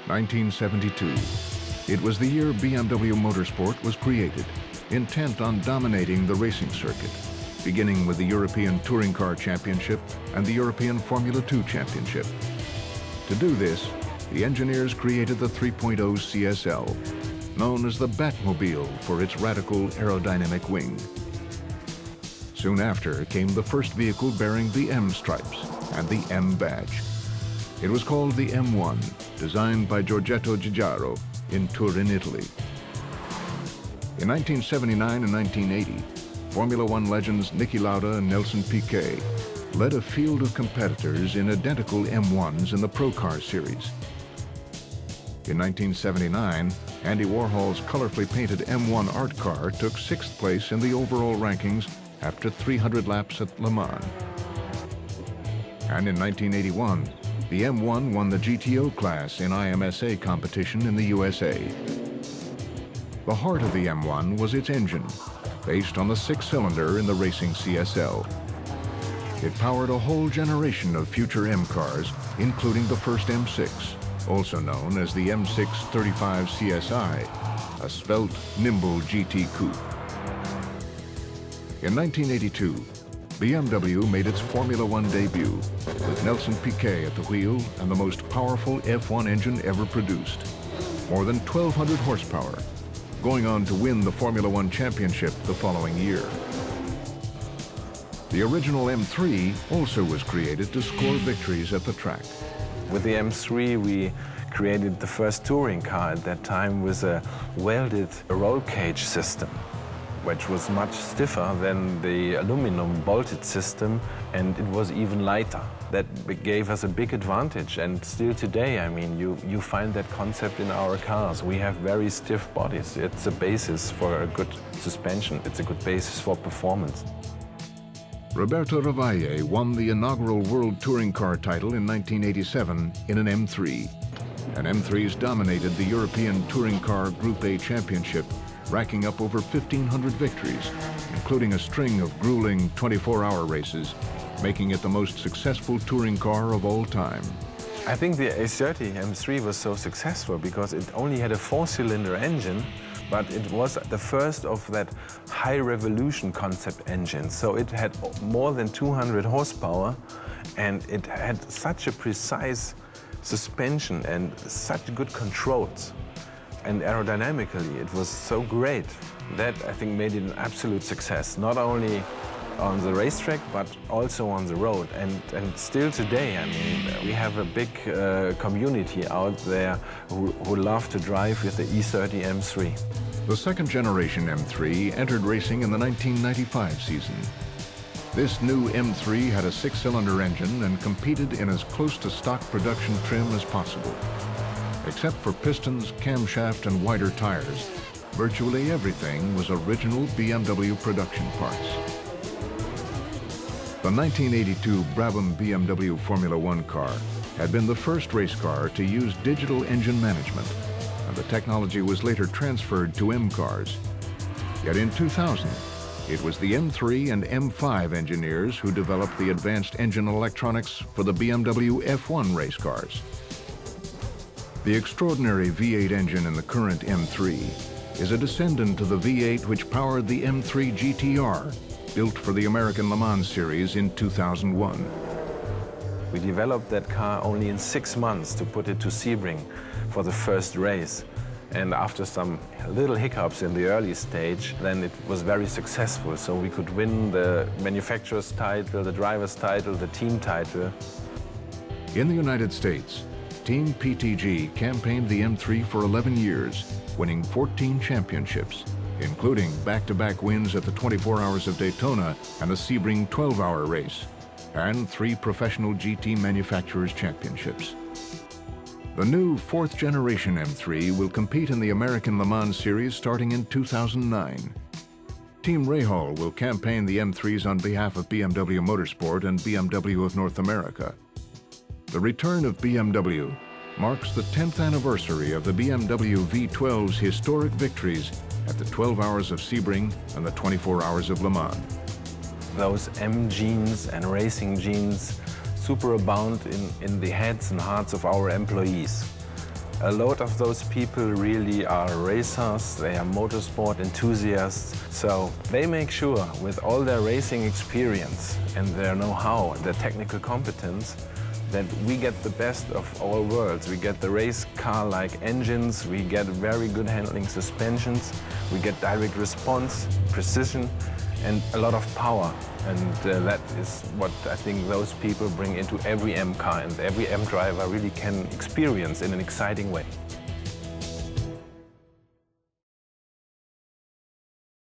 1972. It was the year BMW Motorsport was created, intent on dominating the racing circuit, beginning with the European Touring Car Championship and the European Formula 2 Championship. To do this, the engineers created the 3.0 CSL, known as the Batmobile for its radical aerodynamic wing. Soon after came the first vehicle bearing the M stripes and the M badge. It was called the M1, designed by Giorgetto Giugiaro in Turin, Italy. In 1979 and 1980, Formula One legends Niki Lauda and Nelson Piquet led a field of competitors in identical M1s in the Pro Car series. In 1979, Andy Warhol's colorfully painted M1 art car took 6th place in the overall rankings after 300 laps at Le Mans. And in 1981, the M1 won the GTO class in IMSA competition in the USA. The heart of the M1 was its engine, based on the 6-cylinder in the racing CSL. It powered a whole generation of future M cars, including the first M6, also known as the M6 35 CSI, a svelte, nimble GT coupe. In 1982, BMW made its Formula One debut, with Nelson Piquet at the wheel and the most powerful F1 engine ever produced, more than 1,200 horsepower, going on to win the Formula One championship the following year. The original M3 also was created to score victories at the track. With the M3, we created the first touring car at that time with a welded roll cage system, which was much stiffer than the aluminum bolted system, and it was even lighter. That gave us a big advantage, and still today, I mean, you find that concept in our cars. We have very stiff bodies. It's a basis for a good suspension. It's a good basis for performance. Roberto Ravalle won the inaugural World Touring Car title in 1987 in an M3. And M3s dominated the European Touring Car Group A Championship, racking up over 1,500 victories, including a string of grueling 24-hour races, making it the most successful touring car of all time. I think the A30 M3 was so successful because it only had a 4-cylinder engine, but it was the first of that high revolution concept engine. So it had more than 200 horsepower, and it had such a precise suspension and such good controls. And aerodynamically, it was so great. That, I think, made it an absolute success, not only on the racetrack, but also on the road. And still today, I mean, we have a big community out there who love to drive with the E30 M3. The second generation M3 entered racing in the 1995 season. This new M3 had a 6-cylinder engine and competed in as close to stock production trim as possible. Except for pistons, camshaft, and wider tires, virtually everything was original BMW production parts. The 1982 Brabham BMW Formula One car had been the first race car to use digital engine management, and the technology was later transferred to M cars. Yet in 2000, it was the M3 and M5 engineers who developed the advanced engine electronics for the BMW F1 race cars. The extraordinary V8 engine in the current M3 is a descendant of the V8 which powered the M3 GTR, built for the American Le Mans series in 2001. We developed that car only in 6 months to put it to Sebring for the first race. And after some little hiccups in the early stage, then it was very successful. So we could win the manufacturer's title, the driver's title, the team title. In the United States, Team PTG campaigned the M3 for 11 years, winning 14 championships, including back-to-back wins at the 24 Hours of Daytona and the Sebring 12-hour race, and 3 professional GT manufacturers' championships. The new 4th generation M3 will compete in the American Le Mans series starting in 2009. Team Rahal will campaign the M3s on behalf of BMW Motorsport and BMW of North America. The return of BMW marks the 10th anniversary of the BMW V12's historic victories at the 12 Hours of Sebring and the 24 Hours of Le Mans. Those M genes and racing genes superabound in the heads and hearts of our employees. A lot of those people really are racers, they are motorsport enthusiasts, so they make sure with all their racing experience and their know-how, their technical competence, that we get the best of all worlds. We get the race car-like engines, we get very good handling suspensions, we get direct response, precision, and a lot of power. And that is what I think those people bring into every M car, and every M driver really can experience in an exciting way.